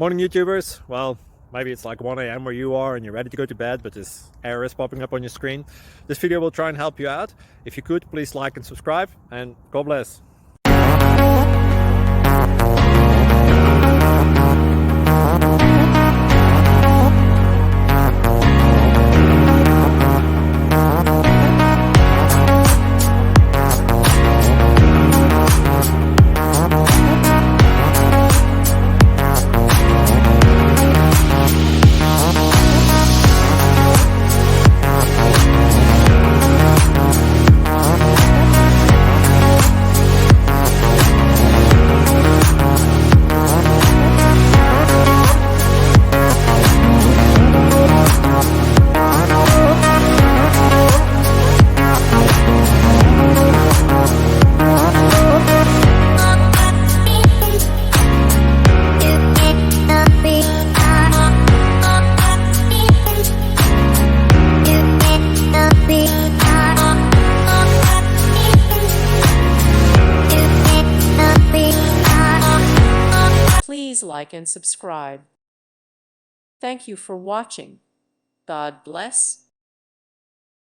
Morning YouTubers. Well, maybe it's like 1 a.m. where you are and you're ready to go to bed, but this error is popping up on your screen. This video will try and help you out. If you could, please like and subscribe, and God bless. Please like and subscribe. Thank you for watching. God bless.